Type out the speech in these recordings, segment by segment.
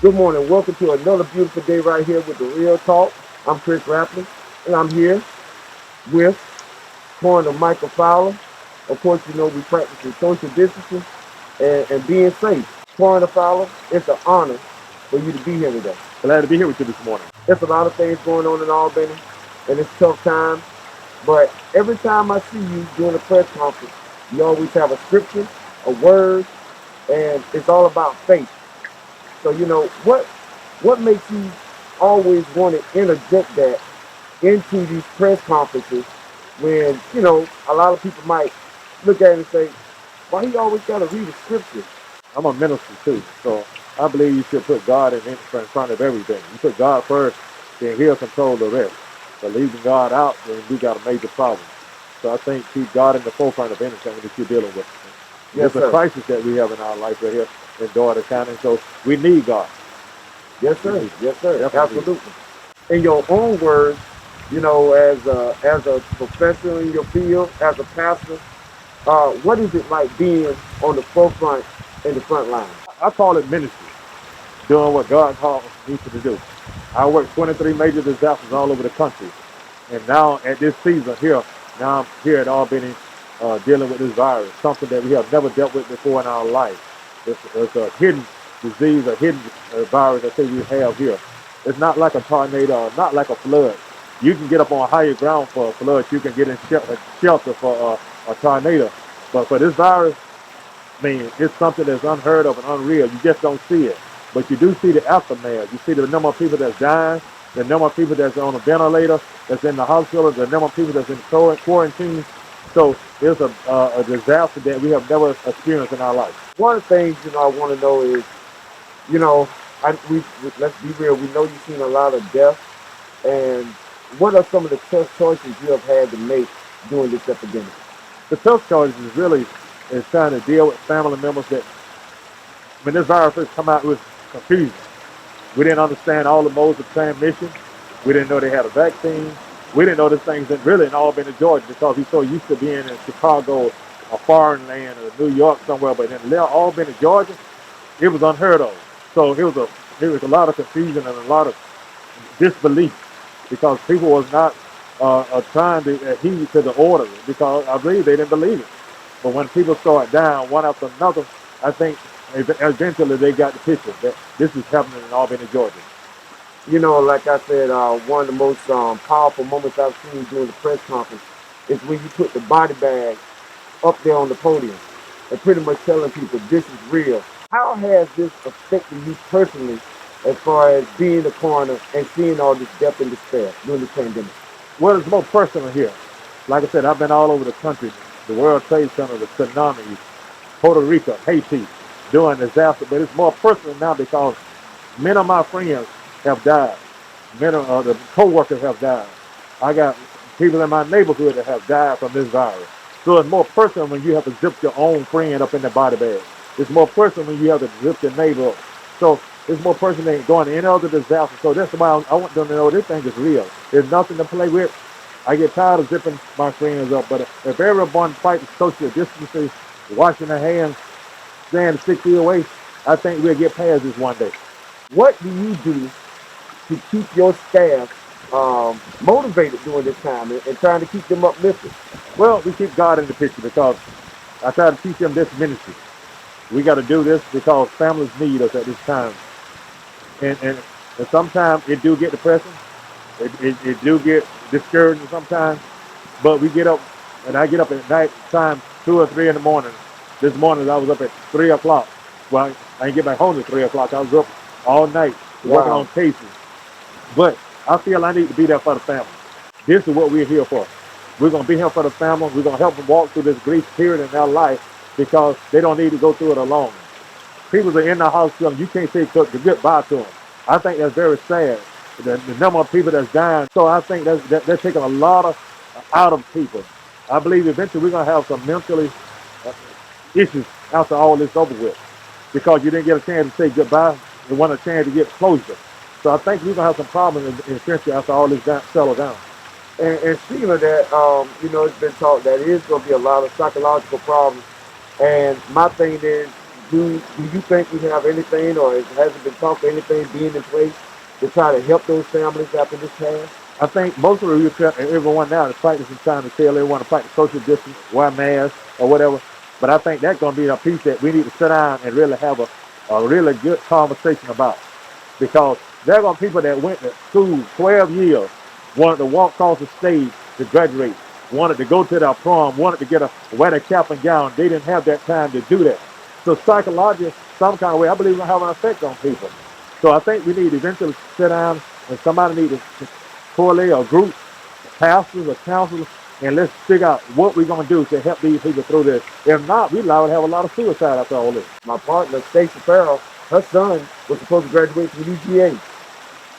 Good morning. Welcome to another beautiful day right here with the Real Talk. I'm Chris Rapley, and I'm here with Coroner Michael Fowler. Of course, you know we practice social distancing and being safe. Coroner Fowler, it's an honor for you to be here today. Glad to be here with you this morning. There's a lot of things going on in Albany, and it's tough times. But every time I see you during a press conference, you always have a scripture, a word, and it's all about faith. So what makes you always want to interject that into these press conferences when a lot of people might look at it and say, why he always got to read a scripture? I'm a minister too, so I believe you should put God in front of everything. You put God first, then He'll control the rest. But leaving God out, then we got a major problem. So I think keep God in the forefront of anything that you're dealing with. Yes, It's a sir. crisis that we have in our life right here in Doughtery County, so we need God. Yes, sir. Yes, sir. Definitely. Absolutely. In your own words, as a professor in your field, as a pastor, what is it like being on the forefront in the front line? I call it ministry, doing what God called me to do. I work 23 major disasters all over the country. And now at this season here, now I'm here at Albany dealing with this virus, something that we have never dealt with before in our life. It's a hidden disease, a hidden virus that we have here. It's not like a tornado, not like a flood. You can get up on higher ground for a flood. You can get in shelter for a tornado. But for this virus, I mean, it's something that's unheard of and unreal. You just don't see it. But you do see the aftermath. You see the number of people that's dying, the number of people that's on a ventilator, that's in the hospital, the number of people that's in quarantine. So it's a disaster that we have never experienced in our life. One of the things I want to know is, you know, let's be real. We know you've seen a lot of death, and what are some of the tough choices you have had to make during this epidemic? The tough choice is really is trying to deal with family members that when this virus first come out, it was confusing. We didn't understand all the modes of transmission. We didn't know they had a vaccine. We didn't know this thing's really in Albany, Georgia, because we're so used to being in Chicago, a foreign land, or New York somewhere. But in Albany, Georgia, it was unheard of. So it was a lot of confusion and a lot of disbelief because people was not trying to adhere to the order because I believe they didn't believe it. But when people start dying one after another, I think eventually they got the picture that this is happening in Albany, Georgia. Like I said, one of the most powerful moments I've seen during the press conference is when you put the body bag up there on the podium and pretty much telling people this is real. How has this affected you personally as far as being a coroner and seeing all this death and despair during this pandemic? Well, it's more personal here. Like I said, I've been all over the country, the World Trade Center, the tsunamis, Puerto Rico, Haiti, doing disaster. But it's more personal now because many of my friends have died. Many of the co-workers have died. I got people in my neighborhood that have died from this virus. So it's more personal when you have to zip your own friend up in the body bag. It's more personal when you have to zip your neighbor up. So it's more personal than going to any other disaster. So that's why I want them to know this thing is real. There's nothing to play with. I get tired of zipping my friends up. But if everyone fights social distancing, washing their hands, staying 6 feet away, I think we'll get past this one day. What do you do to keep your staff motivated during this time and trying to keep them uplifted? Well, we keep God in the picture because I try to teach them this ministry. We got to do this because families need us at this time. And sometimes it do get depressing. It do get discouraging sometimes. But we get up, and I get up at night time, 2 or 3 in the morning. This morning I was up at 3 o'clock. Well, I didn't get back home at 3 o'clock. I was up all night working on cases. But I feel I need to be there for the family. This is what we're here for. We're going to be here for the family. We're going to help them walk through this grief period in their life because they don't need to go through it alone. People are in the hospital. You can't say goodbye to them. I think that's very sad. The number of people that's dying. So I think they're taking a lot out of people. I believe eventually we're going to have some mentally issues after all this over with because you didn't get a chance to say goodbye. You want a chance to get closure. So I think we're going to have some problems in the future after all this settle down. And speaking of that, it's been talked that it is going to be a lot of psychological problems. And my thing is, do you think we have anything, or hasn't been talked anything being in place to try to help those families after this pass? I think most of the youth and everyone now is practicing trying to tell everyone to practice social distance, wear masks or whatever. But I think that's going to be a piece that we need to sit down and really have a really good conversation about. Because there are going to be people that went to school 12 years, wanted to walk across the stage to graduate, wanted to go to their prom, wanted to wear their cap and gown. They didn't have that time to do that. So psychologically, some kind of way, I believe it'll have an effect on people. So I think we need to eventually sit down and somebody need to correlate a group, pastors or counselors, and let's figure out what we're going to do to help these people through this. If not, we liable to have a lot of suicide after all this. My partner, Stacey Farrell, her son was supposed to graduate from UGA,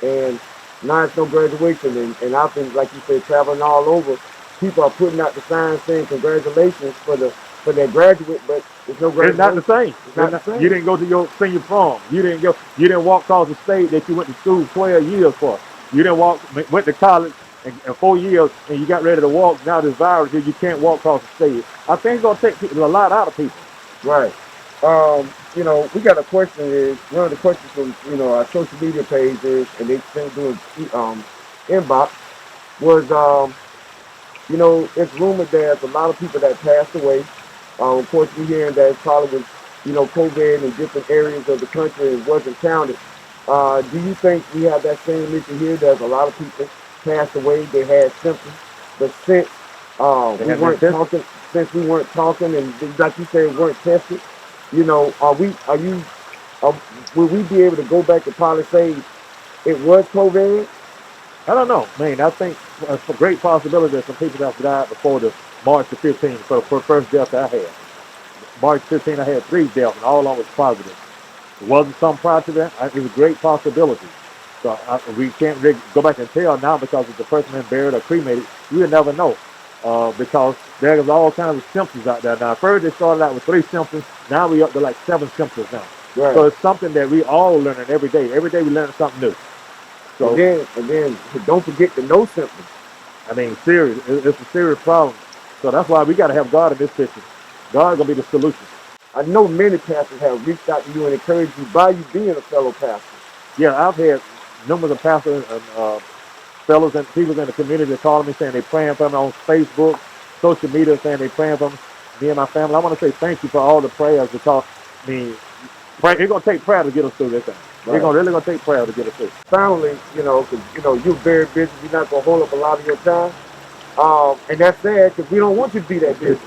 and now it's no graduation. And I've been, like you said, traveling all over. People are putting out the signs saying congratulations for their graduate, but there's no graduation. It's not the same. It's not the same. You didn't go to your senior prom. You didn't walk across the stage that you went to school 12 years for. You didn't went to college in 4 years and you got ready to walk. Now this virus here, you can't walk across the stage. I think it's going to take a lot out of people. Right. We got a question. Is one of the questions from our social media pages, and they sent doing inbox was it's rumored there's a lot of people that passed away. Of course, we're hearing that it probably was COVID in different areas of the country and wasn't counted. Do you think we have that same issue here? There's a lot of people passed away. They had symptoms, but since we weren't talking, and like you said, weren't tested. Will we be able to go back and probably say it was COVID? I don't know, man. I think it's a great possibility that some people have died before the March the 15th. For the first death that I had, March 15th, I had 3 deaths, and all of them was positive. It wasn't some prior to that. It was a great possibility. So we can't really go back and tell now because if the person been buried or cremated, we'll never know. Because there's all kinds of symptoms out there now. First, they started out with 3 symptoms. Now we up to like 7 symptoms now. Right. So it's something that we all learning every day. Every day we learn something new. So again, don't forget the no symptoms. I mean, serious. It's a serious problem. So that's why we got to have God in this picture. God's going to be the solution. I know many pastors have reached out to you and encouraged you by you being a fellow pastor. Yeah, I've had numbers of pastors and fellows and people in the community calling me saying they're praying for me on Facebook, social media, saying they're praying for me and my family. I want to say thank you for all the prayers because, it's going to take prayer to get us through this thing. Right. It's really going to take prayer to get us through. Finally, because you're very busy. You're not going to hold up a lot of your time. And that's sad because we don't want you to be that busy.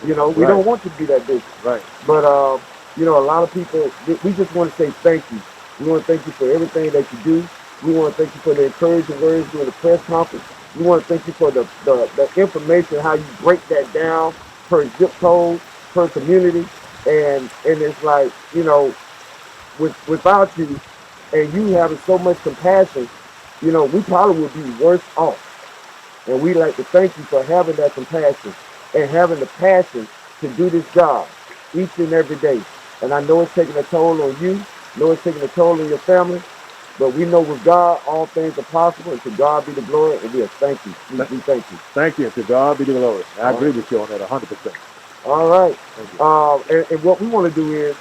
We don't want you to be that busy. Right. But, a lot of people, we just want to say thank you. We want to thank you for everything that you do. We want to thank you for the encouraging words during the press conference. We want to thank you for the information, how you break that down per zip code, per community. And it's like, without you and you having so much compassion, we probably would be worse off. And we'd like to thank you for having that compassion and having the passion to do this job each and every day. And I know it's taking a toll on you. I know it's taking a toll on your family. But we know with God, all things are possible. And to God be the glory. And we thank you. We thank you. Thank you. To God be the glory. I agree with you on that 100%. All right. And what we want to do is,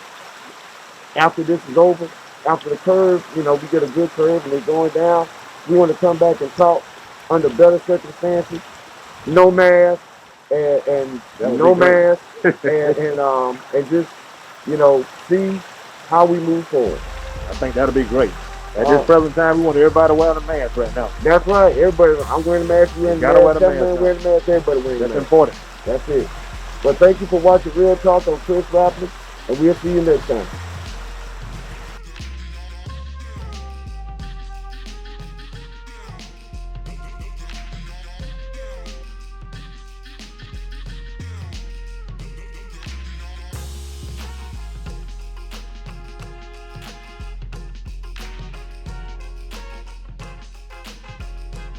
after this is over, after the curve, we get a good curve and they're going down. We want to come back and talk under better circumstances, no mask and no mask, and just see how we move forward. I think that'll be great. At this present time, we want everybody wearing a mask right now. That's right. Everybody, I'm wearing a mask. You're wearing a mask. Everybody wearing a mask. That's important. That's it. But thank you for watching Real Talk on Chris Rapley, and we'll see you next time.